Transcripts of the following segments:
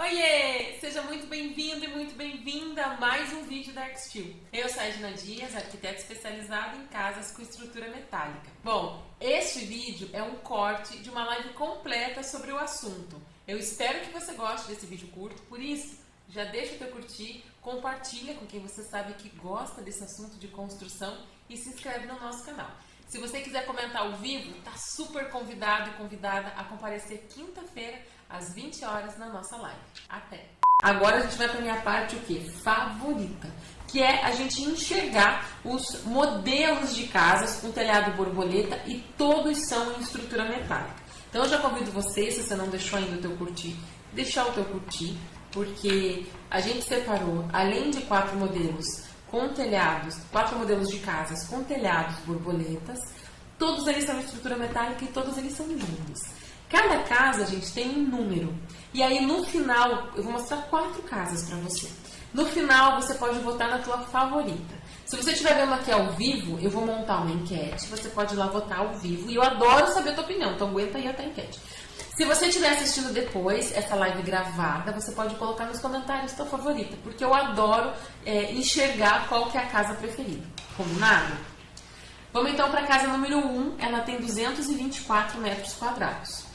Oiê! Seja muito bem-vindo e muito bem-vinda a mais um vídeo da ArcSteel. Eu sou a Edna Dias, arquiteta especializada em casas com estrutura metálica. Bom, este vídeo é um corte de uma live completa sobre o assunto. Eu espero que você goste desse vídeo curto, por isso, já deixa o teu curtir, compartilha com quem você sabe que gosta desse assunto de construção e se inscreve no nosso canal. Se você quiser comentar ao vivo, tá super convidado e convidada a comparecer quinta-feira às 20 horas na nossa live. Até! Agora a gente vai para a minha parte o quê? Favorita, que é a gente enxergar os modelos de casas com telhado borboleta e todos são em estrutura metálica. Então eu já convido você, se você não deixou ainda o teu curtir, deixar o teu curtir, porque a gente separou, além de 4 modelos com telhados, 4 modelos de casas com telhados borboletas, todos eles são em estrutura metálica e todos eles são lindos. Cada casa, gente, tem um número. E aí, no final, eu vou mostrar 4 casas para você. No final, você pode votar na tua favorita. Se você estiver vendo aqui ao vivo, eu vou montar uma enquete. Você pode ir lá votar ao vivo. E eu adoro saber a tua opinião, então aguenta aí até a enquete. Se você estiver assistindo depois, essa live gravada, você pode colocar nos comentários a tua favorita. Porque eu adoro enxergar qual que é a casa preferida. Combinado? Vamos então para a casa número 1. Ela tem 224 metros quadrados.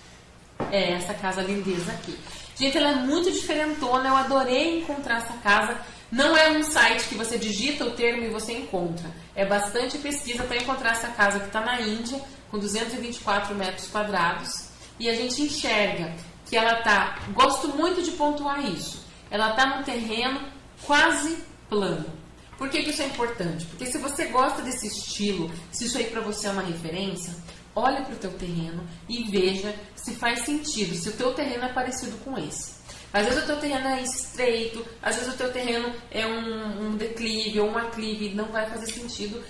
É essa casa lindeza aqui. Gente, ela é muito diferentona, eu adorei encontrar essa casa. Não é um site que você digita o termo e você encontra. É bastante pesquisa para encontrar essa casa que está na Índia, com 224 metros quadrados. E a gente enxerga que ela tá... Gosto muito de pontuar isso. Ela está num terreno quase plano. Por que isso é importante? Porque se você gosta desse estilo, se isso aí para você é uma referência... Olha para o teu terreno e veja se faz sentido, se o teu terreno é parecido com esse. Às vezes o teu terreno é estreito, às vezes o teu terreno é um declive ou um aclive, não vai fazer sentido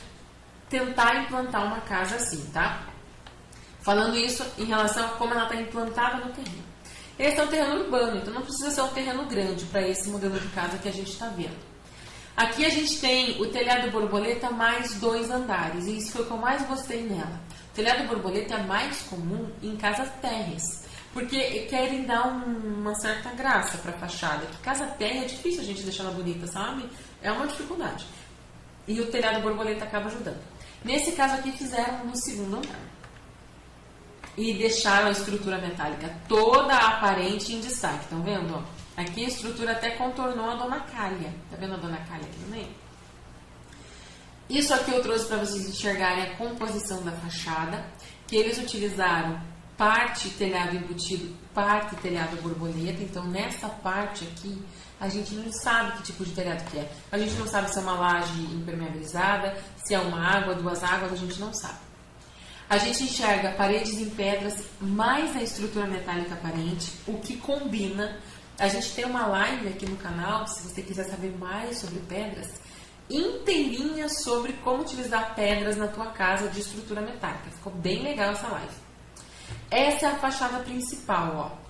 tentar implantar uma casa assim, tá? Falando isso em relação a como ela está implantada no terreno. Esse é um terreno urbano, então não precisa ser um terreno grande para esse modelo de casa que a gente está vendo. Aqui a gente tem o telhado borboleta mais 2 andares, e isso foi o que eu mais gostei nela. O telhado borboleta é mais comum em casas térreas, porque querem dar uma certa graça para a fachada. Que casa térrea é difícil a gente deixar ela bonita, sabe? É uma dificuldade. E o telhado borboleta acaba ajudando. Nesse caso aqui fizeram no 2º andar. E deixaram a estrutura metálica toda aparente em destaque. Estão vendo? Ó? Aqui a estrutura até contornou a Dona Calha. Tá vendo a Dona Calha aqui no meio? Isso aqui eu trouxe para vocês enxergarem a composição da fachada, que eles utilizaram parte telhado embutido, parte telhado borboleta. Então, nessa parte aqui, a gente não sabe que tipo de telhado que é. A gente não sabe se é uma laje impermeabilizada, se é uma água, 2 águas, a gente não sabe. A gente enxerga paredes em pedras, mais a estrutura metálica aparente, o que combina. A gente tem uma live aqui no canal, se você quiser saber mais sobre pedras, inteirinha sobre como utilizar pedras na tua casa de estrutura metálica. Ficou bem legal essa live. Essa é a fachada principal, ó.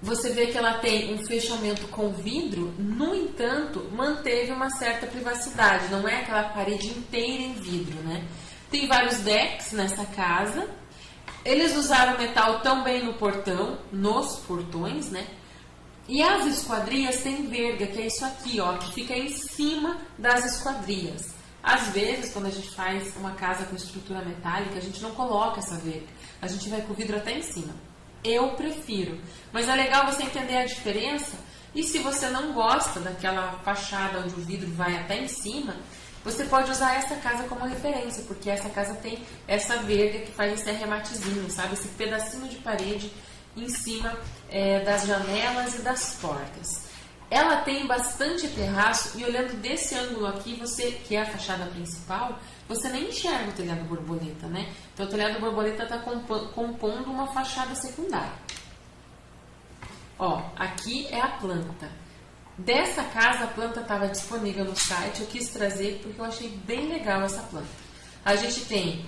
Você vê que ela tem um fechamento com vidro, no entanto, manteve uma certa privacidade. Não é aquela parede inteira em vidro, né? Tem vários decks nessa casa. Eles usaram metal também no portão, nos portões, né? E as esquadrias têm verga, que é isso aqui, ó, que fica em cima das esquadrias. Às vezes, quando a gente faz uma casa com estrutura metálica, a gente não coloca essa verga. A gente vai com o vidro até em cima. Eu prefiro. Mas é legal você entender a diferença. E se você não gosta daquela fachada onde o vidro vai até em cima, você pode usar essa casa como referência, porque essa casa tem essa verga que faz esse arrematezinho, sabe? Esse pedacinho de parede em cima das janelas e das portas. Ela tem bastante terraço e olhando desse ângulo aqui, você, que é a fachada principal, você nem enxerga o telhado borboleta, né? Então o telhado borboleta está compondo uma fachada secundária. Ó, aqui é a planta. Dessa casa a planta estava disponível no site, eu quis trazer porque eu achei bem legal essa planta. A gente tem...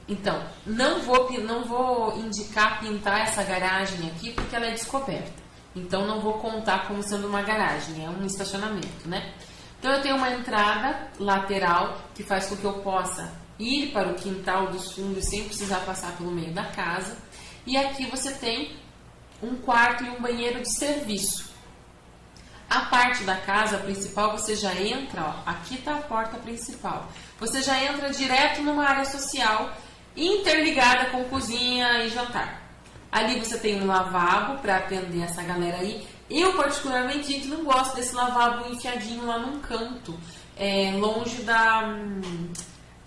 Então, não vou indicar pintar essa garagem aqui porque ela é descoberta. Então, não vou contar como sendo uma garagem, é um estacionamento, né? Então, eu tenho uma entrada lateral que faz com que eu possa ir para o quintal dos fundos sem precisar passar pelo meio da casa. E aqui você tem um quarto e um banheiro de serviço. A parte da casa principal, você já entra, ó, aqui está a porta principal. Você já entra direto numa área social interligada com cozinha e jantar. Ali você tem um lavabo para atender essa galera aí. Eu, particularmente, gente, não gosto desse lavabo enfiadinho lá num canto, longe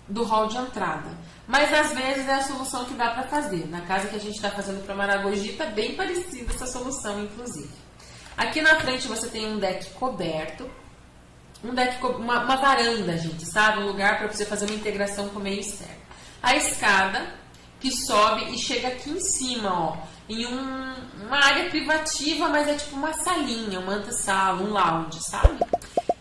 do hall de entrada. Mas, às vezes, é a solução que dá para fazer. Na casa que a gente está fazendo para Maragogi, está bem parecida essa solução, inclusive. Aqui na frente você tem um deck coberto. Uma varanda, gente, sabe? Um lugar para você fazer uma integração com o meio externo. A escada que sobe e chega aqui em cima, ó, em uma área privativa, mas é tipo uma salinha, uma antessala, um lounge, sabe?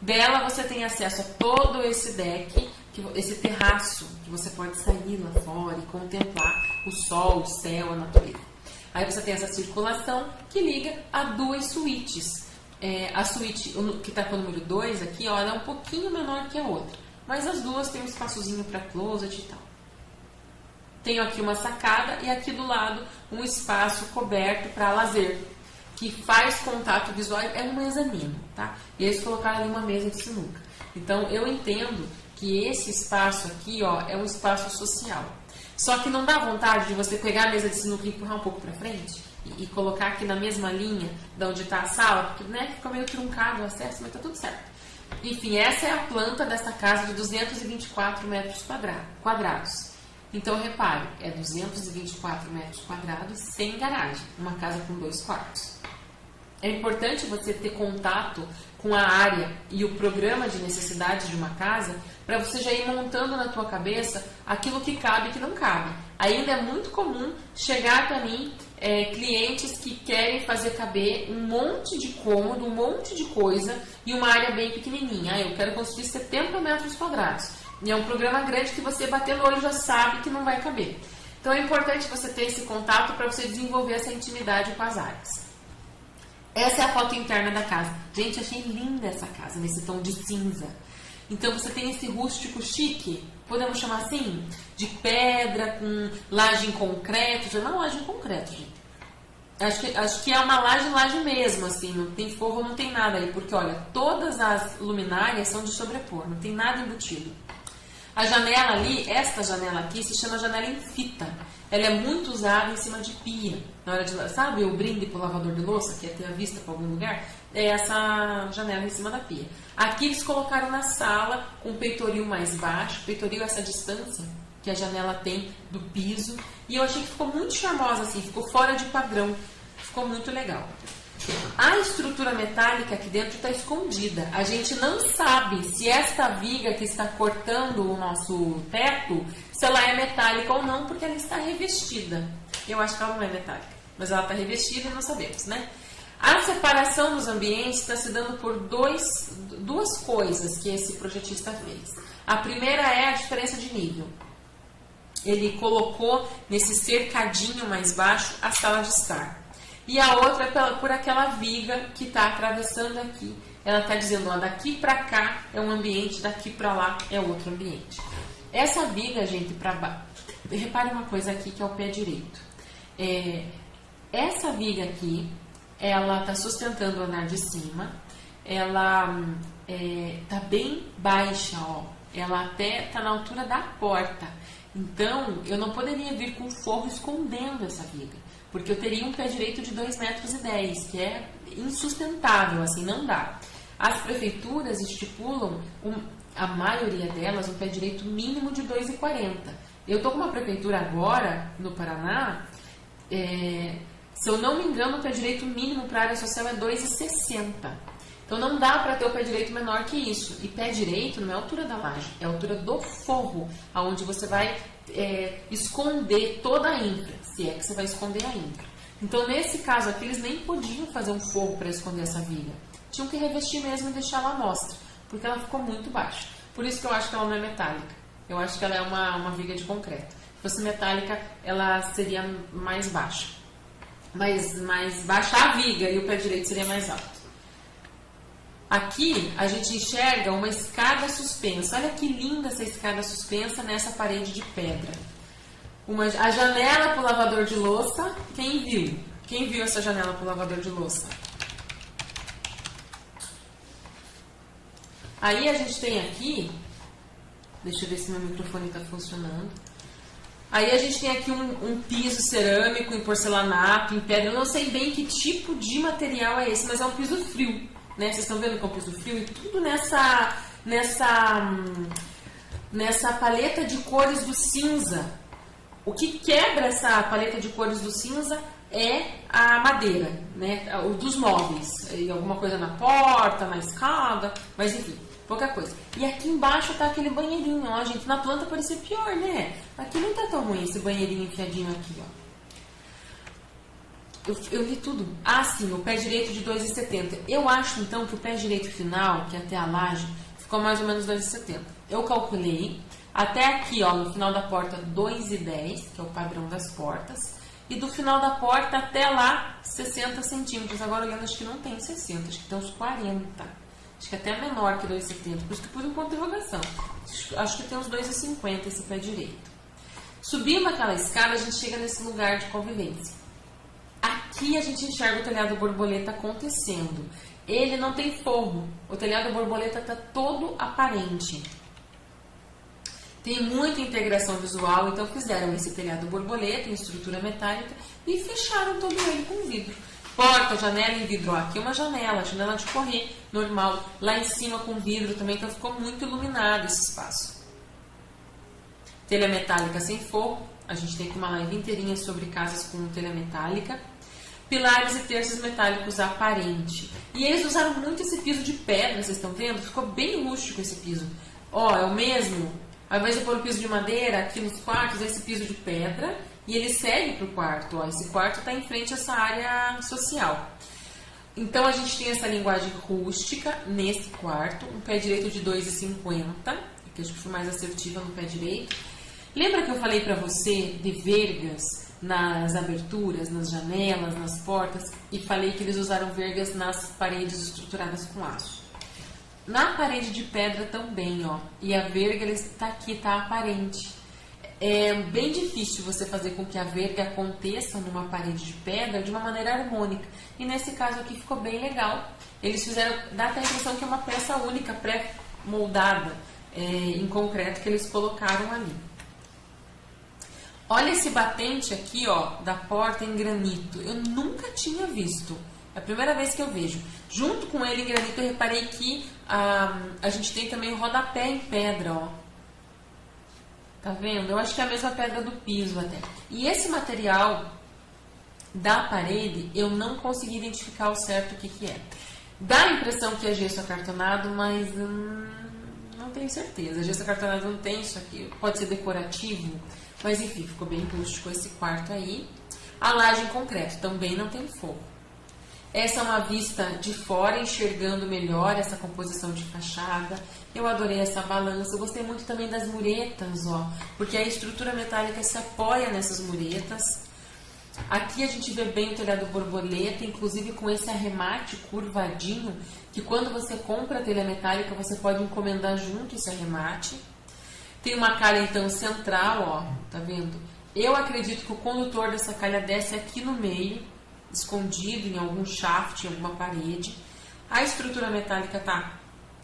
Dela você tem acesso a todo esse deck, esse terraço, que você pode sair lá fora e contemplar o sol, o céu, a natureza. Aí você tem essa circulação que liga a duas suítes. A suíte que está com o número 2 aqui, ó, ela é um pouquinho menor que a outra, mas as duas têm um espaçozinho para closet e tal. Tenho aqui uma sacada e aqui do lado um espaço coberto para lazer, que faz contato visual, é um mezanino, tá? E eles colocaram ali uma mesa de sinuca. Então, eu entendo que esse espaço aqui, ó, é um espaço social. Só que não dá vontade de você pegar a mesa de sinuca e empurrar um pouco para frente e colocar aqui na mesma linha de onde está a sala, porque, né, fica meio truncado o acesso, mas tá tudo certo. Enfim, essa é a planta dessa casa de 224 metros quadrados. Então, repare, é 224 metros quadrados sem garagem, uma casa com 2 quartos. É importante você ter contato com a área e o programa de necessidades de uma casa para você já ir montando na tua cabeça aquilo que cabe e que não cabe. Ainda é muito comum chegar para mim clientes que querem fazer caber um monte de cômodo, um monte de coisa e uma área bem pequenininha. Eu quero construir 70 metros quadrados. E é um programa grande que você batendo o olho já sabe que não vai caber. Então é importante você ter esse contato para você desenvolver essa intimidade com as áreas. Essa é a foto interna da casa. Gente, achei linda essa casa, nesse tom de cinza. Então você tem esse rústico chique, podemos chamar assim, de pedra, com laje em concreto. Já não laje em concreto, gente. Acho que é uma laje mesmo, assim, não tem forro, não tem nada aí. Porque, olha, todas as luminárias são de sobrepor, não tem nada embutido. A janela ali, esta janela aqui, se chama janela em fita. Ela é muito usada em cima de pia. Na hora de, sabe, o brinde pro lavador de louça, que é ter a vista para algum lugar? É essa janela em cima da pia. Aqui eles colocaram na sala com um peitoril mais baixo. Peitoril é essa distância que a janela tem do piso. E eu achei que ficou muito charmosa, assim, ficou fora de padrão. Ficou muito legal. A estrutura metálica aqui dentro está escondida. A gente não sabe se esta viga que está cortando o nosso teto, se ela é metálica ou não, porque ela está revestida. Eu acho que ela não é metálica, mas ela está revestida e não sabemos, né? A separação dos ambientes está se dando por duas coisas que esse projetista fez. A primeira é a diferença de nível. Ele colocou nesse cercadinho mais baixo a sala de estar. E a outra é por aquela viga que está atravessando aqui. Ela está dizendo, ó, daqui para cá é um ambiente, daqui para lá é outro ambiente. Essa viga, gente, para baixo... Repare uma coisa aqui que é o pé direito. Essa viga aqui, ela está sustentando o andar de cima. Ela está bem baixa, ó. Ela até está na altura da porta. Então, eu não poderia vir com forro escondendo essa viga. Porque eu teria um pé direito de 2,10 metros, que é insustentável, assim, não dá. As prefeituras estipulam, a maioria delas, um pé direito mínimo de 2,40. Eu estou com uma prefeitura agora, no Paraná, se eu não me engano, o pé direito mínimo para a área social é 2,60. Então não dá para ter o pé direito menor que isso. E pé direito não é a altura da laje, é a altura do forro, aonde você vai esconder toda a infra, se é que você vai esconder a infra. Então nesse caso aqui eles nem podiam fazer um forro para esconder essa viga. Tinham que revestir mesmo e deixar ela à mostra, porque ela ficou muito baixa. Por isso que eu acho que ela não é metálica. Eu acho que ela é uma viga de concreto. Se fosse metálica, ela seria mais baixa. Mais baixa a viga e o pé direito seria mais alto. Aqui a gente enxerga uma escada suspensa. Olha que linda essa escada suspensa nessa parede de pedra. A janela para o lavador de louça. Quem viu? Quem viu essa janela para o lavador de louça? Aí a gente tem aqui, deixa eu ver se meu microfone está funcionando. Aí a gente tem aqui um piso cerâmico em porcelanato, em pedra. Eu não sei bem que tipo de material é esse, mas é um piso frio, né? Vocês estão vendo que é um piso frio e tudo nessa paleta de cores do cinza. O que quebra essa paleta de cores do cinza é a madeira, né? O dos móveis. E alguma coisa na porta, na escada, mas enfim, pouca coisa. E aqui embaixo tá aquele banheirinho, ó, gente. Na planta parecia pior, né? Aqui não tá tão ruim esse banheirinho enfiadinho aqui, ó. Eu li tudo. Ah, sim, o pé direito de 2,70. Eu acho, então, que o pé direito final, que é até a laje, ficou mais ou menos 2,70. Eu calculei até aqui, ó, no final da porta, 2,10, que é o padrão das portas. E do final da porta até lá, 60 centímetros. Agora, olhando, acho que não tem 60, acho que tem uns 40. Acho que até menor que 2,70. Por isso que pus um ponto de interrogação. Acho que tem uns 2,50 esse pé direito. Subindo aquela escada, a gente chega nesse lugar de convivência. Aqui a gente enxerga o telhado borboleta acontecendo. Ele não tem forro. O telhado borboleta está todo aparente. Tem muita integração visual, então fizeram esse telhado borboleta em estrutura metálica e fecharam todo ele com vidro. Porta, janela em vidro. Ó, aqui uma janela de correr, normal. Lá em cima com vidro também, então ficou muito iluminado esse espaço. Telha metálica sem forro. A gente tem aqui uma live inteirinha sobre casas com telha metálica. Pilares e terços metálicos aparente. E eles usaram muito esse piso de pedra, vocês estão vendo? Ficou bem rústico esse piso. Ó, é o mesmo. Ao invés de pôr o piso de madeira, aqui nos quartos, é esse piso de pedra. E ele segue para o quarto. Ó. Esse quarto está em frente a essa área social. Então, a gente tem essa linguagem rústica nesse quarto. Um pé direito de 2,50. Que acho que fui mais assertiva no pé direito. Lembra que eu falei para você de vergas nas aberturas, nas janelas, nas portas? E falei que eles usaram vergas nas paredes estruturadas com aço. Na parede de pedra também, ó. E a verga está aqui, está aparente. É bem difícil você fazer com que a verga aconteça numa parede de pedra de uma maneira harmônica. E nesse caso aqui ficou bem legal. Eles fizeram, dá até a impressão que é uma peça única, pré-moldada, em concreto, que eles colocaram ali. Olha esse batente aqui, ó, da porta em granito. Eu nunca tinha visto. É a primeira vez que eu vejo. Junto com ele em granito, eu reparei que a gente tem também o rodapé em pedra, ó. Tá vendo? Eu acho que é a mesma pedra do piso até. E esse material da parede, eu não consegui identificar ao certo o que que é. Dá a impressão que é gesso acartonado, mas não tenho certeza. Gesso acartonado não tem isso aqui. Pode ser decorativo, mas enfim, ficou bem rústico esse quarto aí. A laje em concreto também não tem forro. Essa é uma vista de fora, enxergando melhor essa composição de fachada. Eu adorei essa balança. Eu gostei muito também das muretas, ó, porque a estrutura metálica se apoia nessas muretas. Aqui a gente vê bem o telhado borboleta, inclusive com esse arremate curvadinho, que quando você compra a telha metálica, você pode encomendar junto esse arremate. Tem uma calha, então, central, ó, tá vendo? Eu acredito que o condutor dessa calha desce aqui no meio, escondido em algum shaft, em alguma parede. A estrutura metálica tá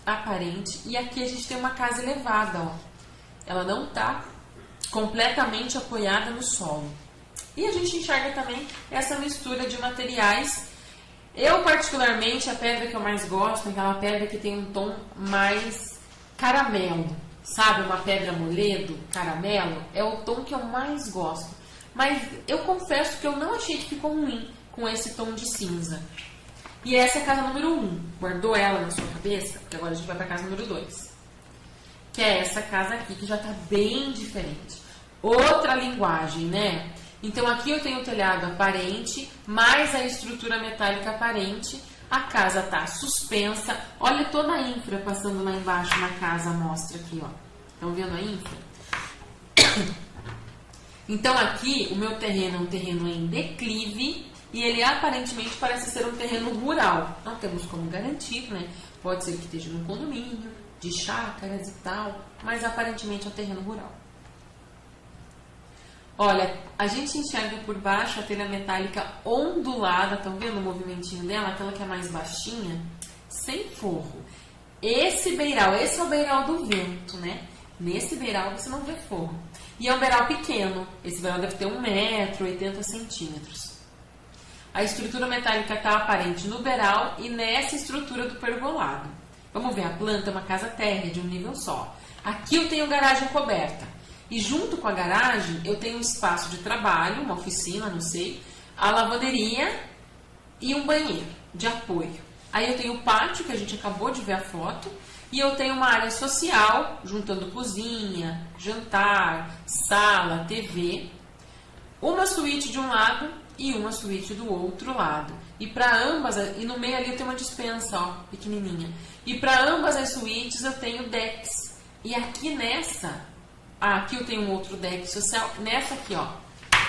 aparente. E aqui a gente tem uma casa elevada, ó. Ela não tá completamente apoiada no solo. E a gente enxerga também essa mistura de materiais. Eu, particularmente, a pedra que eu mais gosto é aquela pedra que tem um tom mais caramelo. Sabe, uma pedra moledo, caramelo, é o tom que eu mais gosto. Mas eu confesso que eu não achei que ficou ruim com esse tom de cinza. E essa é a casa número 1. Guardou ela na sua cabeça? Porque agora a gente vai para a casa número 2. Que é essa casa aqui, que já está bem diferente. Outra linguagem, né? Então aqui eu tenho o telhado aparente, mais a estrutura metálica aparente. A casa está suspensa. Olha toda a infra passando lá embaixo na casa, mostra aqui, ó. Estão vendo a infra? Então aqui o meu terreno é um terreno em declive e ele aparentemente parece ser um terreno rural. Não temos como garantir, né? Pode ser que esteja num condomínio, de chácaras e tal, mas aparentemente é um terreno rural. Olha, a gente enxerga por baixo a telha metálica ondulada, estão vendo o movimentinho dela? Aquela que é mais baixinha, sem forro. esse beiral, esse é o beiral do vento, né? Nesse beiral você não vê forro. E é um beiral pequeno. Esse beiral deve ter 1,80 m. A estrutura metálica está aparente no beiral e nessa estrutura do pergolado. Vamos ver, a planta é uma casa térrea de um nível só. Aqui eu tenho garagem coberta. E junto com a garagem eu tenho um espaço de trabalho, uma oficina, não sei, a lavanderia e um banheiro de apoio. Aí eu tenho o pátio, que a gente acabou de ver a foto, e eu tenho uma área social, juntando cozinha, jantar, sala, TV, uma suíte de um lado e uma suíte do outro lado. E para ambas, e no meio ali eu tenho uma despensa, ó, pequenininha. E para ambas as suítes eu tenho decks. E aqui nessa, aqui eu tenho um outro deck social, nessa aqui, ó,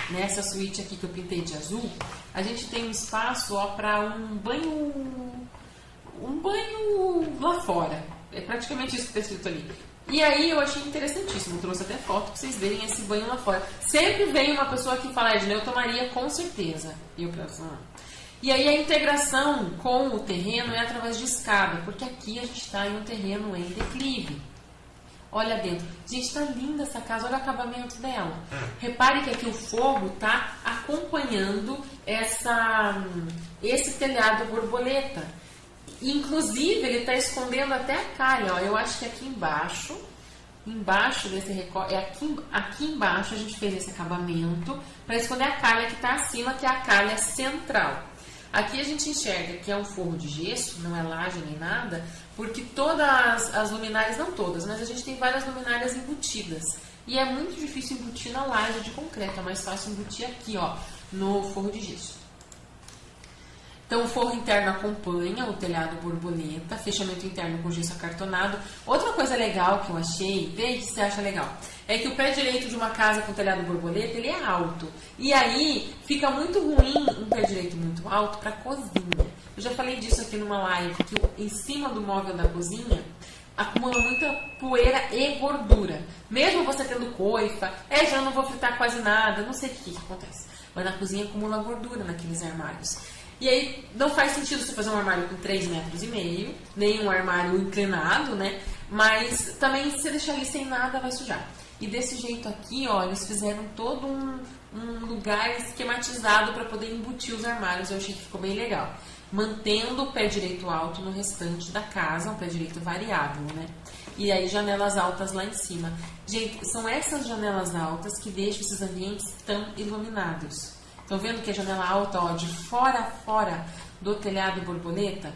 nessa suíte aqui que eu pintei de azul, a gente tem um espaço, ó, para um banho lá fora. É praticamente isso que está escrito ali. E aí eu achei interessantíssimo, trouxe até foto para vocês verem esse banho lá fora. Sempre vem uma pessoa que fala, Edna, eu tomaria com certeza. E eu penso, E aí a integração com o terreno é através de escada, porque aqui a gente está em um terreno em declive. Olha dentro. Gente, está linda essa casa, olha o acabamento dela. Repare que aqui o forro está acompanhando esse telhado borboleta. Inclusive, ele está escondendo até a calha. Ó. Eu acho que aqui embaixo desse recorte, aqui embaixo a gente fez esse acabamento para esconder a calha que está acima, que é a calha central. Aqui a gente enxerga que é um forro de gesso, não é laje nem nada, porque todas as luminárias, não todas, mas a gente tem várias luminárias embutidas. E é muito difícil embutir na laje de concreto, é mais fácil embutir aqui, ó, no forro de gesso. Então, o forro interno acompanha o telhado borboleta, fechamento interno com gesso acartonado. Outra coisa legal que eu achei, vê aí que você acha legal, é que o pé direito de uma casa com telhado borboleta, ele é alto. E aí, fica muito ruim um pé direito muito alto para cozinha. Eu já falei disso aqui numa live, que em cima do móvel da cozinha acumula muita poeira e gordura. Mesmo você tendo coifa, já não vou fritar quase nada, não sei o que acontece. Mas na cozinha acumula gordura naqueles armários. E aí não faz sentido você fazer um armário com 3,5 metros, nem um armário inclinado, né? Mas também se você deixar ali sem nada vai sujar. E desse jeito aqui, ó, eles fizeram todo um lugar esquematizado para poder embutir os armários. Eu achei que ficou bem legal. Mantendo o pé direito alto no restante da casa, um pé direito variável, né? E aí janelas altas lá em cima. Gente, são essas janelas altas que deixam esses ambientes tão iluminados. Estão vendo que a janela alta, ó, de fora a fora do telhado borboleta?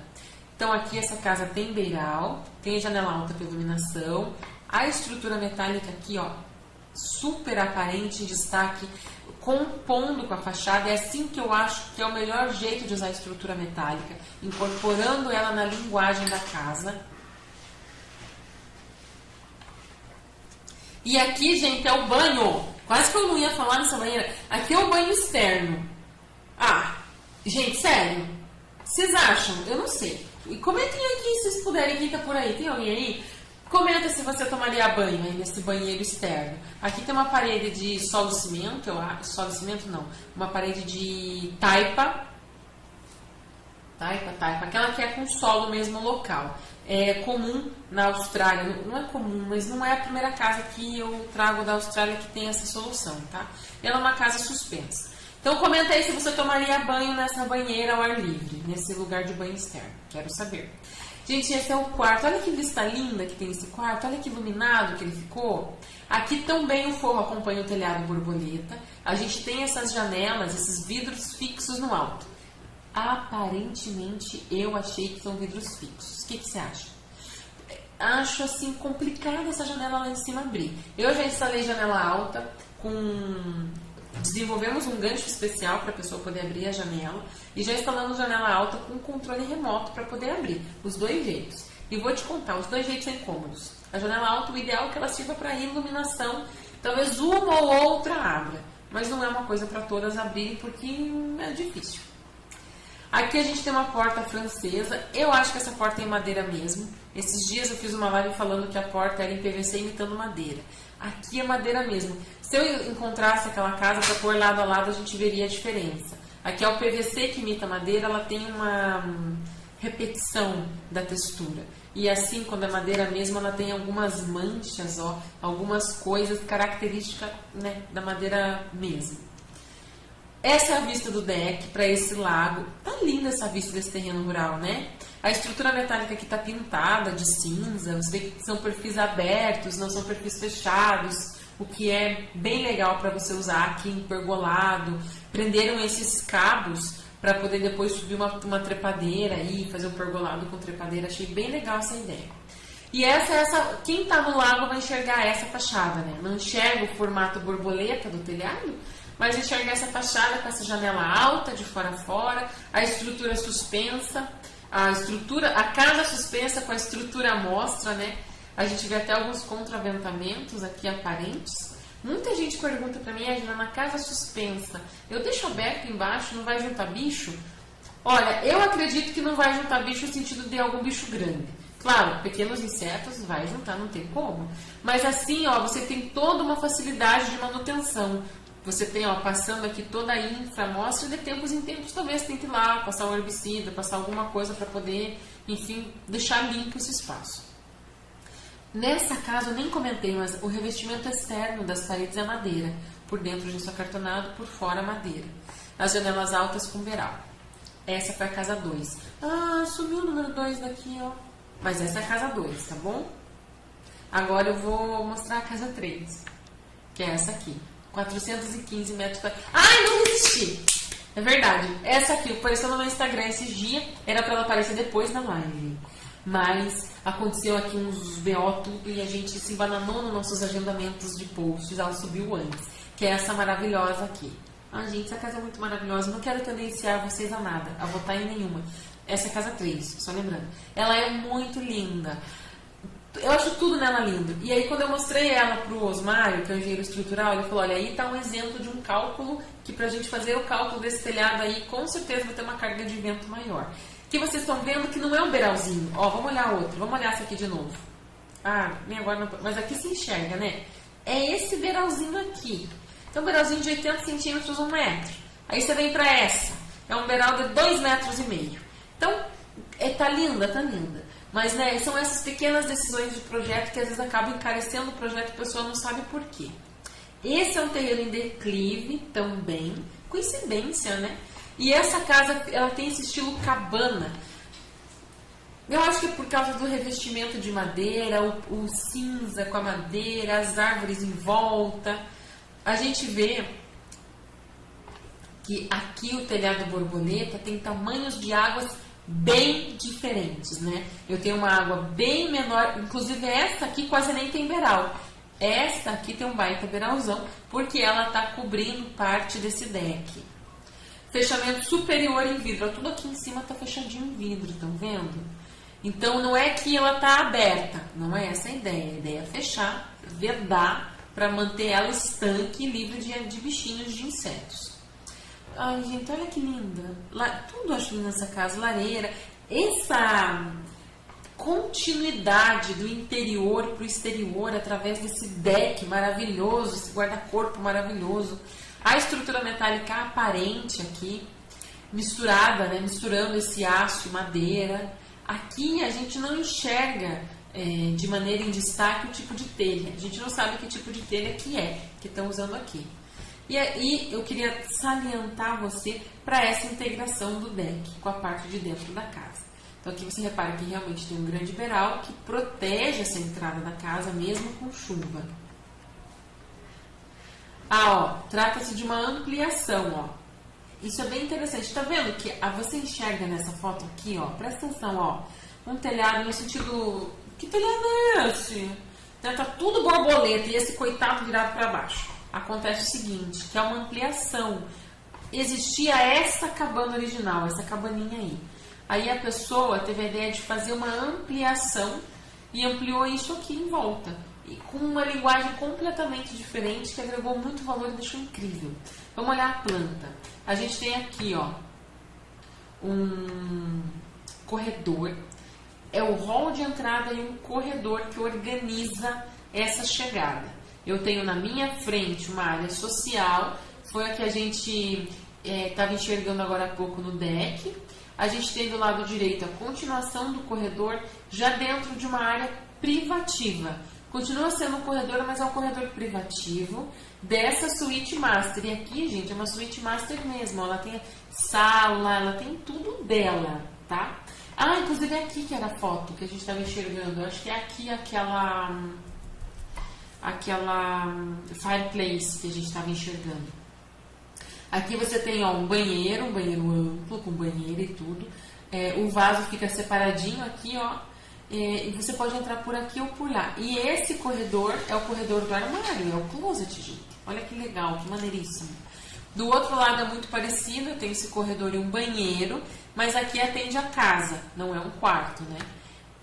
Então aqui essa casa tem beiral, tem janela alta para iluminação, a estrutura metálica aqui, ó, super aparente, em destaque, compondo com a fachada. É assim que eu acho que é o melhor jeito de usar a estrutura metálica, incorporando ela na linguagem da casa. E aqui, gente, é o banho. Quase que eu não ia falar nessa banheira. Aqui é o banho externo. Gente, sério. Vocês acham? Eu não sei. E comentem aqui se vocês puderem, quem tá por aí. Tem alguém aí? Comenta se você tomaria banho aí nesse banheiro externo. Aqui tem uma parede de solo cimento, eu acho. Solo cimento não. Uma parede de taipa. Taipa. Aquela que é com solo mesmo local. É comum na Austrália, não é comum, mas não é a primeira casa que eu trago da Austrália que tem essa solução, tá? Ela é uma casa suspensa. Então comenta aí se você tomaria banho nessa banheira ao ar livre, nesse lugar de banho externo. Quero saber. Gente, esse é o quarto. Olha que vista linda que tem esse quarto. Olha que iluminado que ele ficou. Aqui também o forro acompanha o telhado borboleta. A gente tem essas janelas, esses vidros fixos no alto. Aparentemente, eu achei que são vidros fixos. O que você acha? Acho, assim, complicado essa janela lá em cima abrir. Eu já instalei janela alta Desenvolvemos um gancho especial para a pessoa poder abrir a janela. E já instalamos janela alta com controle remoto para poder abrir. Os dois jeitos. E vou te contar, os dois jeitos são incômodos. A janela alta, o ideal é que ela sirva para iluminação. Talvez uma ou outra abra. Mas não é uma coisa para todas abrirem porque é difícil. Aqui a gente tem uma porta francesa. Eu acho que essa porta é em madeira mesmo. Esses dias eu fiz uma live falando que a porta era em PVC imitando madeira. Aqui é madeira mesmo. Se eu encontrasse aquela casa para pôr lado a lado, a gente veria a diferença. Aqui é o PVC que imita madeira. Ela tem repetição da textura. E assim, quando a madeira mesmo, ela tem algumas manchas, ó, algumas coisas características, né, da madeira mesmo. Essa é a vista do deck para esse lago. Tá linda essa vista desse terreno rural, né? A estrutura metálica aqui tá pintada de cinza, você vê que são perfis abertos, não são perfis fechados, o que é bem legal para você usar aqui em pergolado. Prenderam esses cabos para poder depois subir uma trepadeira aí, fazer um pergolado com trepadeira. Achei bem legal essa ideia. E quem tá no lago vai enxergar essa fachada, né? Não enxerga o formato borboleta do telhado, mas enxerga essa fachada com essa janela alta de fora a fora, a estrutura suspensa, a casa suspensa com a estrutura à mostra, né? A gente vê até alguns contraventamentos aqui aparentes. Muita gente pergunta pra mim, Edna, na casa suspensa, eu deixo aberto embaixo, não vai juntar bicho? Olha, eu acredito que não vai juntar bicho no sentido de algum bicho grande. Claro, pequenos insetos vai juntar, não tem como. Mas assim, ó, você tem toda uma facilidade de manutenção. Você tem, ó, passando aqui toda a inframostra, de tempos em tempos talvez tem que ir lá, passar um herbicida, passar alguma coisa para poder, enfim, deixar limpo esse espaço. Nessa casa eu nem comentei, mas o revestimento externo das paredes é madeira. Por dentro gesso acartonado, por fora madeira. As janelas altas com beiral. Essa foi a casa 2. Ah, sumiu o número 2 daqui, ó. Mas essa é a casa 2, tá bom? Agora eu vou mostrar a casa 3, que é essa aqui. 415 metros quadrados. Ai, não resisti! É verdade. Essa aqui apareceu no meu Instagram esses dias. Era pra ela aparecer depois da live. Mas aconteceu aqui uns BO tudo e a gente se embananou nos nossos agendamentos de posts. Ela subiu antes. Que é essa maravilhosa aqui. Ah, gente, essa casa é muito maravilhosa. Não quero tendenciar vocês a nada, a votar em nenhuma. Essa é a casa 3, só lembrando. Ela é muito linda. Eu acho tudo nela lindo. E aí, quando eu mostrei ela pro Osmário, que é o engenheiro estrutural, ele falou, olha, aí tá um exemplo de um cálculo que pra gente fazer o cálculo desse telhado aí, com certeza vai ter uma carga de vento maior. Que vocês estão vendo que não é um beiralzinho. Ó, vamos olhar outro. Vamos olhar essa aqui de novo. Ah, nem agora não... Mas aqui se enxerga, né? É esse beiralzinho aqui. Então, um beiralzinho de 80 centímetros, 1 metro. Aí você vem pra essa. É um beiral de 2,5 metros. Então, tá linda, tá linda. Mas, né, são essas pequenas decisões de projeto que às vezes acabam encarecendo o projeto e a pessoa não sabe por quê. Esse é um terreno em declive também, coincidência, né? E essa casa, ela tem esse estilo cabana. Eu acho que é por causa do revestimento de madeira, o cinza com a madeira, as árvores em volta. A gente vê que aqui o telhado borboleta tem tamanhos de águas bem diferentes, né? Eu tenho uma água bem menor, inclusive essa aqui quase nem tem beiral. Essa aqui tem um baita beiralzão, porque ela está cobrindo parte desse deck. Fechamento superior em vidro. Tudo aqui em cima está fechadinho em vidro, estão vendo? Então não é que ela está aberta, não é essa a ideia. A ideia é fechar, vedar, para manter ela estanque e livre de bichinhos, de insetos. Ai, gente, olha que linda. Tudo acho lindo nessa casa. Lareira. Essa continuidade do interior para o exterior através desse deck maravilhoso, esse guarda-corpo maravilhoso. A estrutura metálica aparente aqui, misturada, né? Misturando esse aço e madeira. Aqui a gente não enxerga de maneira em destaque o tipo de telha. A gente não sabe que tipo de telha que estão usando aqui. E aí eu queria salientar você para essa integração do deck com a parte de dentro da casa. Então aqui você repara que realmente tem um grande beiral que protege essa entrada da casa mesmo com chuva. Ah, ó, trata-se de uma ampliação, ó. Isso é bem interessante. Tá vendo que você enxerga nessa foto aqui, ó, presta atenção, ó, um telhado no sentido... Que telhado é esse? Tá tudo borboleta e esse coitado virado para baixo. Acontece o seguinte, que é uma ampliação. Existia essa cabana original, essa cabaninha aí. Aí a pessoa teve a ideia de fazer uma ampliação e ampliou isso aqui em volta. E com uma linguagem completamente diferente que agregou muito valor e deixou incrível. Vamos olhar a planta. A gente tem aqui, ó, um corredor. É o hall de entrada e um corredor que organiza essa chegada. Eu tenho na minha frente uma área social, foi a que a gente estava enxergando agora há pouco no deck. A gente tem do lado direito a continuação do corredor, já dentro de uma área privativa. Continua sendo um corredor, mas é um corredor privativo dessa suíte master. E aqui, gente, é uma suíte master mesmo. Ela tem sala, ela tem tudo dela, tá? Ah, inclusive é aqui que era a foto que a gente estava enxergando. Eu acho que é aqui aquela fireplace que a gente estava enxergando. Aqui você tem ó, um banheiro amplo, com banheiro e tudo. O vaso fica separadinho aqui, ó. E você pode entrar por aqui ou por lá. E esse corredor é o corredor do armário, é o closet, gente. Olha que legal, que maneiríssimo. Do outro lado é muito parecido, tem esse corredor e um banheiro, mas aqui atende a casa, não é um quarto, né?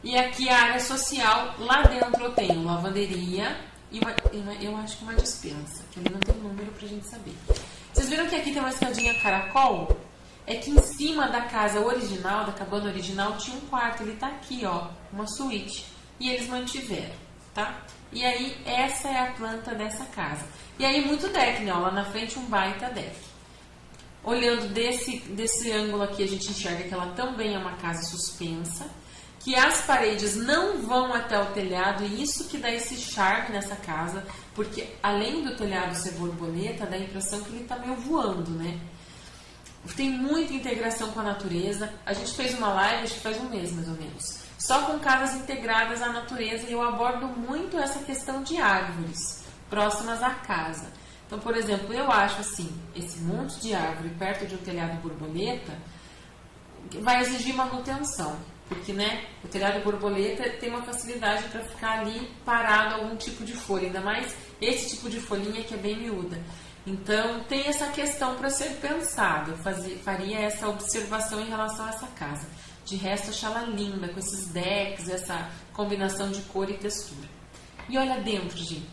E aqui a área social, lá dentro eu tenho lavanderia e eu acho que uma despensa, que ali não tem número pra gente saber. Vocês viram que aqui tem uma escadinha caracol? É que em cima da casa original, da cabana original, tinha um quarto. Ele tá aqui, ó, uma suíte. E eles mantiveram, tá? E aí, essa é a planta dessa casa. E aí, muito deck, né? Ó, lá na frente, um baita deck. Olhando desse ângulo aqui, a gente enxerga que ela também é uma casa suspensa. Que as paredes não vão até o telhado. E isso que dá esse charme nessa casa. Porque, além do telhado ser borboleta, dá a impressão que ele tá meio voando, né? Tem muita integração com a natureza. A gente fez uma live, acho que faz um mês mais ou menos, só com casas integradas à natureza, e eu abordo muito essa questão de árvores próximas à casa. Então, por exemplo, eu acho assim, esse monte de árvore perto de um telhado borboleta vai exigir manutenção, porque né, o telhado borboleta tem uma facilidade para ficar ali parado algum tipo de folha, ainda mais esse tipo de folhinha que é bem miúda. Então, tem essa questão para ser pensada. Eu faria essa observação em relação a essa casa. De resto, achei ela linda, com esses decks, essa combinação de cor e textura. E olha dentro, gente.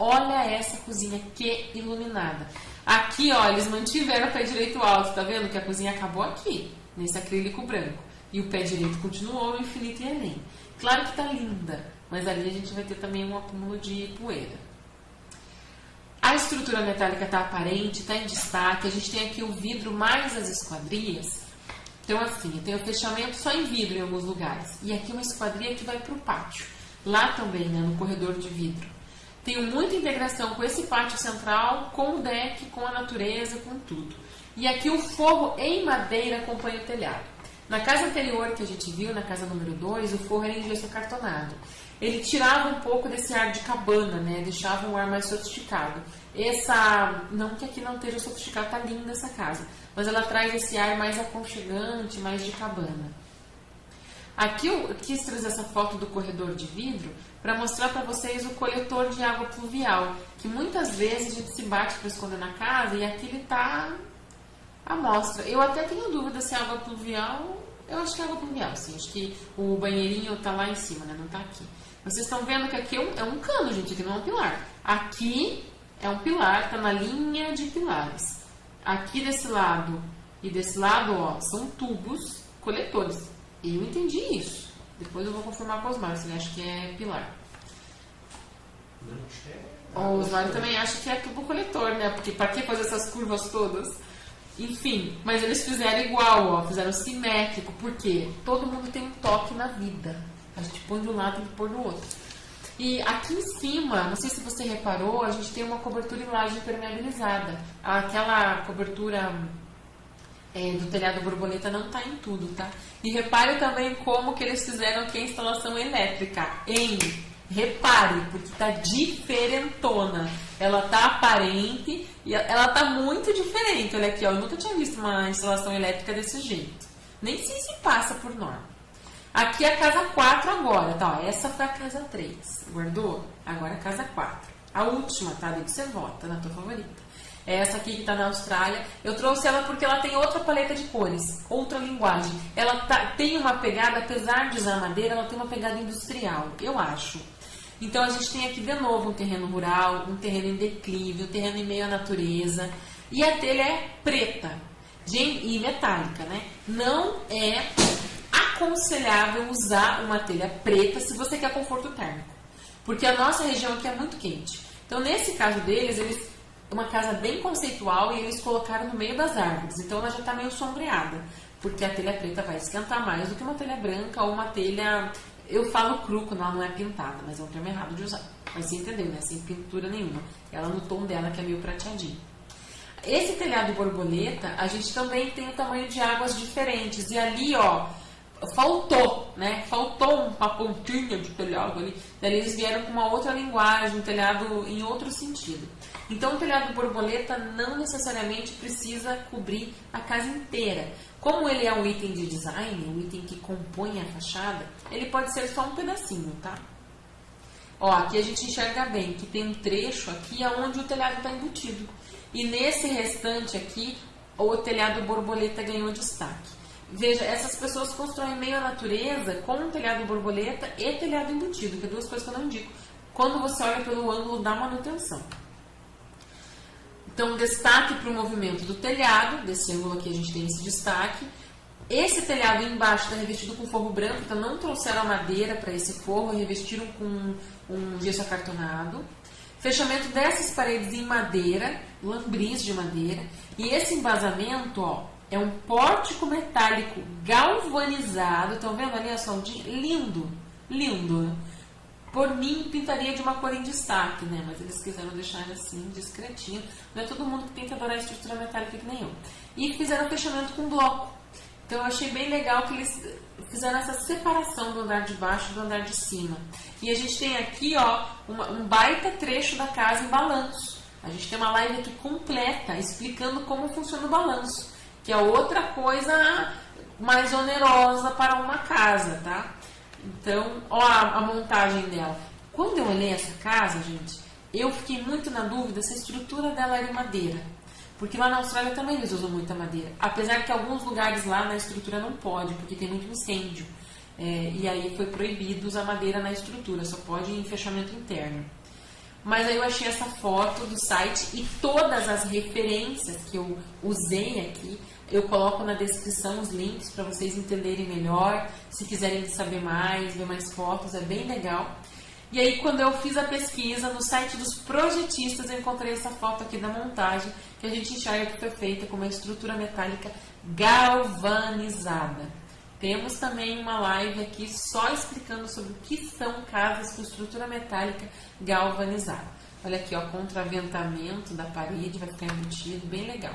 Olha essa cozinha, que iluminada. Aqui, ó, eles mantiveram o pé direito alto, tá vendo? Que a cozinha acabou aqui, nesse acrílico branco. E o pé direito continuou no infinito e além. Claro que tá linda, mas ali a gente vai ter também um acúmulo de poeira. A estrutura metálica está aparente, está em destaque. A gente tem aqui o vidro mais as esquadrias. Então, assim, tem o fechamento só em vidro em alguns lugares. E aqui uma esquadria que vai para o pátio. Lá também, né, no corredor de vidro. Tenho muita integração com esse pátio central, com o deck, com a natureza, com tudo. E aqui o forro em madeira acompanha o telhado. Na casa anterior que a gente viu, na casa número 2, o forro era em gesso acartonado. Ele tirava um pouco desse ar de cabana, né? Deixava um ar mais sofisticado. Não que aqui não esteja sofisticado, tá linda essa casa, mas ela traz esse ar mais aconchegante, mais de cabana. Aqui eu quis trazer essa foto do corredor de vidro para mostrar para vocês o coletor de água pluvial, que muitas vezes a gente se bate para esconder na casa e aqui ele tá à mostra. Eu até tenho dúvida se é água pluvial. Eu acho que é água pluvial, sim. Acho que o banheirinho tá lá em cima, né? Não tá aqui. Vocês estão vendo que aqui é um cano, gente. Aqui não é um pilar. Aqui é um pilar, tá na linha de pilares. Aqui desse lado e desse lado, ó, são tubos coletores. Eu entendi isso. Depois eu vou confirmar com o Osmar, se ele acha que é pilar. O Osmar também acha que é tubo coletor, né? Porque pra que fazer essas curvas todas? Enfim, mas eles fizeram igual, ó, fizeram simétrico, porque todo mundo tem um toque na vida. A gente põe de um lado e põe do outro. E aqui em cima, não sei se você reparou, a gente tem uma cobertura em laje impermeabilizada. Aquela cobertura do telhado borboleta não tá em tudo, tá? E repare também como que eles fizeram aqui a instalação elétrica. Repare, porque tá diferentona. Ela tá aparente e ela tá muito diferente. Olha aqui, ó, eu nunca tinha visto uma instalação elétrica desse jeito. Nem sei se passa por norma. Aqui é a casa 4 agora, tá? Ó, essa foi a casa 3. Guardou? Agora a casa 4. A última, tá? Daí você vota na tua favorita. É essa aqui que tá na Austrália. Eu trouxe ela porque ela tem outra paleta de cores, outra linguagem. Ela tem uma pegada, apesar de usar madeira, ela tem uma pegada industrial, eu acho. Então a gente tem aqui de novo um terreno rural, um terreno em declive, um terreno em meio à natureza. E a telha é preta e metálica, né? Não é aconselhável usar uma telha preta se você quer conforto térmico. Porque a nossa região aqui é muito quente. Então nesse caso deles, uma casa bem conceitual e eles colocaram no meio das árvores. Então ela já está meio sombreada. porque a telha preta vai esquentar mais do que uma telha branca ou uma telha... Eu falo cru quando ela não é pintada, mas é um termo errado de usar. Mas você entendeu, né? Sem pintura nenhuma. Ela no tom dela, que é meio prateadinho. Esse telhado borboleta, a gente também tem o tamanho de águas diferentes. E ali, ó, faltou, né? Faltou uma pontinha de telhado ali. Daí eles vieram com uma outra linguagem, um telhado em outro sentido. Então, o telhado borboleta não necessariamente precisa cobrir a casa inteira. Como ele é um item de design, um item que compõe a fachada, ele pode ser só um pedacinho, tá? Ó, aqui a gente enxerga bem que tem um trecho aqui onde o telhado está embutido. E nesse restante aqui, o telhado borboleta ganhou destaque. Veja, essas pessoas constroem meio a natureza com um telhado borboleta e telhado embutido, que é duas coisas que eu não indico, quando você olha pelo ângulo da manutenção. Então, destaque para o movimento do telhado, desse ângulo aqui a gente tem esse destaque. Esse telhado embaixo está revestido com forro branco, então não trouxeram a madeira para esse forro, revestiram com um gesso acartonado. Fechamento dessas paredes em madeira, lambris de madeira. E esse embasamento, ó, é um pórtico metálico galvanizado. Estão vendo ali a soldinha? Lindo, lindo, né? Por mim, pintaria de uma cor em destaque, né? Mas eles quiseram deixar assim, discretinho. Não é todo mundo que tem que adorar a estrutura metálica que nem eu. E fizeram fechamento com bloco. Então, eu achei bem legal que eles fizeram essa separação do andar de baixo e do andar de cima. E a gente tem aqui, ó, um baita trecho da casa em balanço. A gente tem uma live aqui completa explicando como funciona o balanço, que é outra coisa mais onerosa para uma casa, tá? Então, ó a montagem dela. Quando eu olhei essa casa, gente, eu fiquei muito na dúvida se a estrutura dela era em madeira. Porque lá na Austrália também eles usam muita madeira. Apesar que alguns lugares lá na estrutura não pode, porque tem muito incêndio. E aí foi proibido usar madeira na estrutura, só pode em fechamento interno. Mas aí eu achei essa foto do site e todas as referências que eu usei aqui, eu coloco na descrição os links para vocês entenderem melhor. Se quiserem saber mais, ver mais fotos, é bem legal. E aí, quando eu fiz a pesquisa no site dos projetistas, eu encontrei essa foto aqui da montagem, que a gente enxerga que foi feita com uma estrutura metálica galvanizada. Temos também uma live aqui só explicando sobre o que são casas com estrutura metálica galvanizada. Olha aqui, ó, contraventamento da parede, vai ficar embutido, bem legal.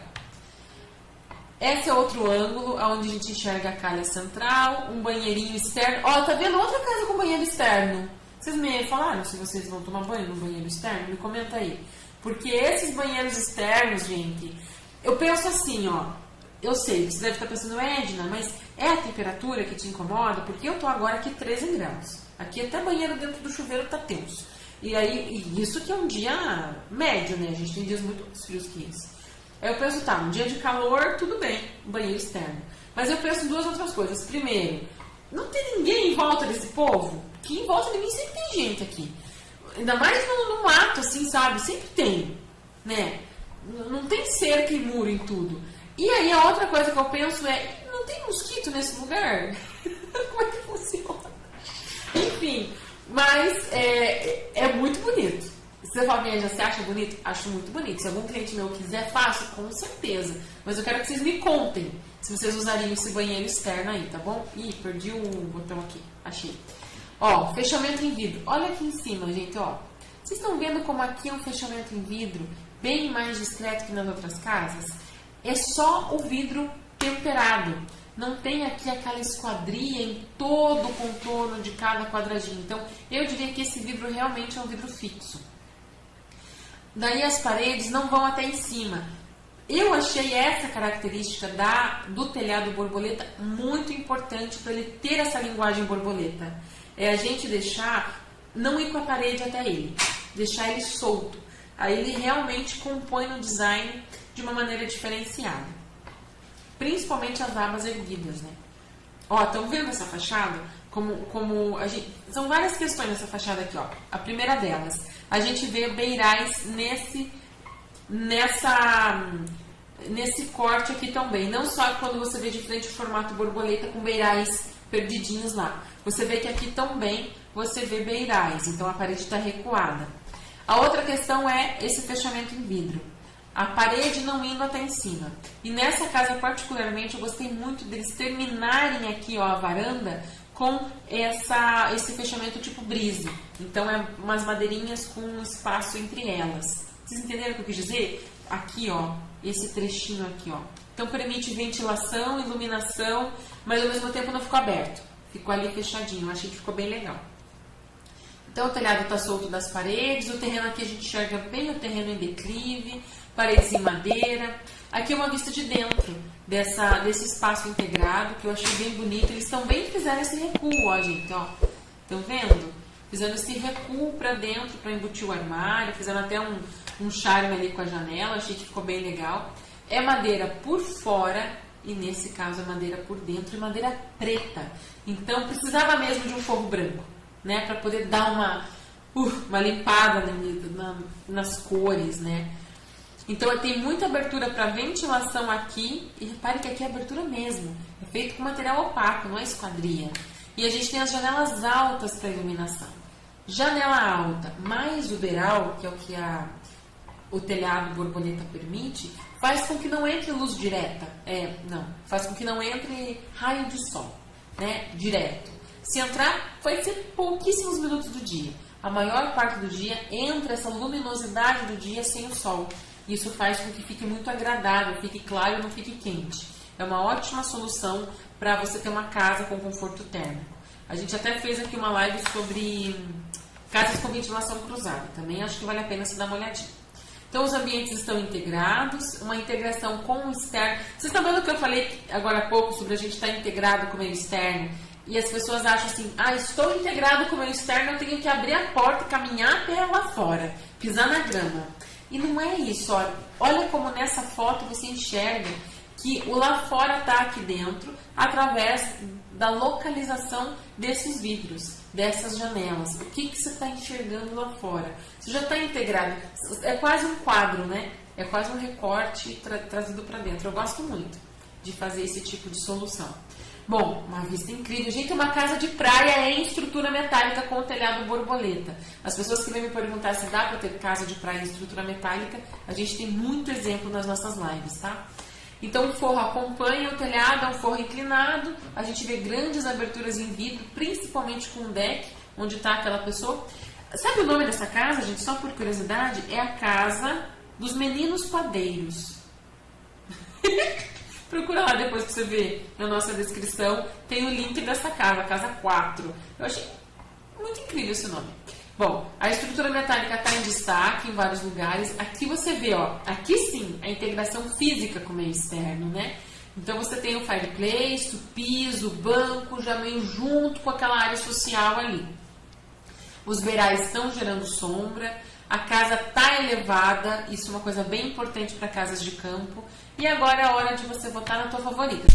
Esse é outro ângulo, onde a gente enxerga a calha central, um banheirinho externo. Ó, tá vendo outra casa com banheiro externo? Vocês me falaram se vocês vão tomar banho no banheiro externo? Me comenta aí. Porque esses banheiros externos, gente, eu penso assim, ó. Eu sei que você deve estar pensando, Edna, mas é a temperatura que te incomoda? Porque eu tô agora aqui 13 graus. Aqui até banheiro dentro do chuveiro tá tenso. E aí, isso que é um dia médio, né? A gente tem dias muito mais frios que esse. Aí eu penso, tá, um dia de calor, tudo bem, banheiro externo. Mas eu penso em duas outras coisas. Primeiro, não tem ninguém em volta desse povo? Que em volta de mim sempre tem gente aqui. Ainda mais no mato, assim, sabe? Sempre tem, né? Não tem cerca e muro em tudo. E aí a outra coisa que eu penso é, não tem mosquito nesse lugar? Como é que funciona? Enfim, mas é muito bonito. Se você fala, já você acha bonito? Acho muito bonito. Se algum cliente meu quiser, faço, com certeza. Mas eu quero que vocês me contem se vocês usariam esse banheiro externo aí, tá bom? Ih, perdi o botão aqui. Achei. Ó, fechamento em vidro. Olha aqui em cima, gente, ó. Vocês estão vendo como aqui é um fechamento em vidro bem mais discreto que nas outras casas? É só o vidro temperado. Não tem aqui aquela esquadria em todo o contorno de cada quadradinho. Então, eu diria que esse vidro realmente é um vidro fixo. Daí as paredes não vão até em cima. Eu achei essa característica do telhado borboleta muito importante para ele ter essa linguagem borboleta. É a gente não ir com a parede até ele, deixar ele solto. Aí ele realmente compõe no design de uma maneira diferenciada. Principalmente as abas erguidas, né? Ó, estão vendo essa fachada? São várias questões nessa fachada aqui, ó. A primeira delas, a gente vê beirais nesse corte aqui também. Não só quando você vê de frente o formato borboleta com beirais perdidinhos lá. Você vê que aqui também você vê beirais, então a parede está recuada. A outra questão é esse fechamento em vidro. a parede não indo até em cima. E nessa casa particularmente eu gostei muito deles terminarem aqui, ó, a varanda com esse fechamento tipo brise. Então é umas madeirinhas com um espaço entre elas. Vocês entenderam o que eu quis dizer? Aqui, ó, esse trechinho aqui, ó. Então permite ventilação, iluminação, mas ao mesmo tempo não ficou aberto. Ficou ali fechadinho, eu achei que ficou bem legal. Então o telhado está solto das paredes, o terreno aqui a gente enxerga bem o terreno em declive, paredes em madeira. Aqui é uma vista de dentro desse espaço integrado, que eu achei bem bonito. Eles também fizeram esse recuo, ó, gente, ó. Estão vendo? Fizeram esse recuo para dentro, para embutir o armário, fizeram até um charme ali com a janela, achei que ficou bem legal. É madeira por fora e nesse caso é madeira por dentro e madeira preta. Então precisava mesmo de um forro branco, né, para poder dar uma limpada nas cores, né. Então tem muita abertura para ventilação aqui, e repare que aqui é abertura mesmo, é feito com material opaco, não é esquadria. E a gente tem as janelas altas para iluminação. Janela alta mais o beiral, que é o que o telhado borboleta permite, faz com que não entre luz direta, faz com que não entre raio de sol, né, direto. Se entrar, vai ser pouquíssimos minutos do dia. A maior parte do dia entra essa luminosidade do dia sem o sol. Isso faz com que fique muito agradável, fique claro e não fique quente. É uma ótima solução para você ter uma casa com conforto térmico. A gente até fez aqui uma live sobre casas com ventilação cruzada. Também acho que vale a pena você dar uma olhadinha. Então os ambientes estão integrados, uma integração com o externo. Vocês estão vendo o que eu falei agora há pouco sobre a gente estar integrado com o meio externo? E as pessoas acham assim, estou integrado com o meio externo, eu tenho que abrir a porta e caminhar até lá fora, pisar na grama. E não é isso, olha como nessa foto você enxerga que o lá fora está aqui dentro através da localização desses vidros, dessas janelas. O que você está enxergando lá fora? Você já está integrado, é quase um quadro, né? É quase um recorte trazido para dentro. Eu gosto muito de fazer esse tipo de solução. Bom, uma vista incrível. Gente, uma casa de praia em estrutura metálica com telhado borboleta. As pessoas que vêm me perguntar se dá para ter casa de praia em estrutura metálica, a gente tem muito exemplo nas nossas lives, tá? Então o forro acompanha o telhado, é um forro inclinado, a gente vê grandes aberturas em vidro, principalmente com o deck, onde está aquela pessoa. Sabe o nome dessa casa, gente? Só por curiosidade, é a Casa dos Meninos Padeiros. Procura lá depois pra você ver na nossa descrição. Tem o link dessa casa, casa 4. Eu achei muito incrível esse nome. Bom, a estrutura metálica está em destaque em vários lugares. Aqui você vê, ó, aqui sim, a integração física com o meio externo, né? Então você tem o fireplace, o piso, o banco, já meio junto com aquela área social ali. Os beirais estão gerando sombra. A casa está elevada, isso é uma coisa bem importante para casas de campo. E agora é a hora de você votar na tua favorita.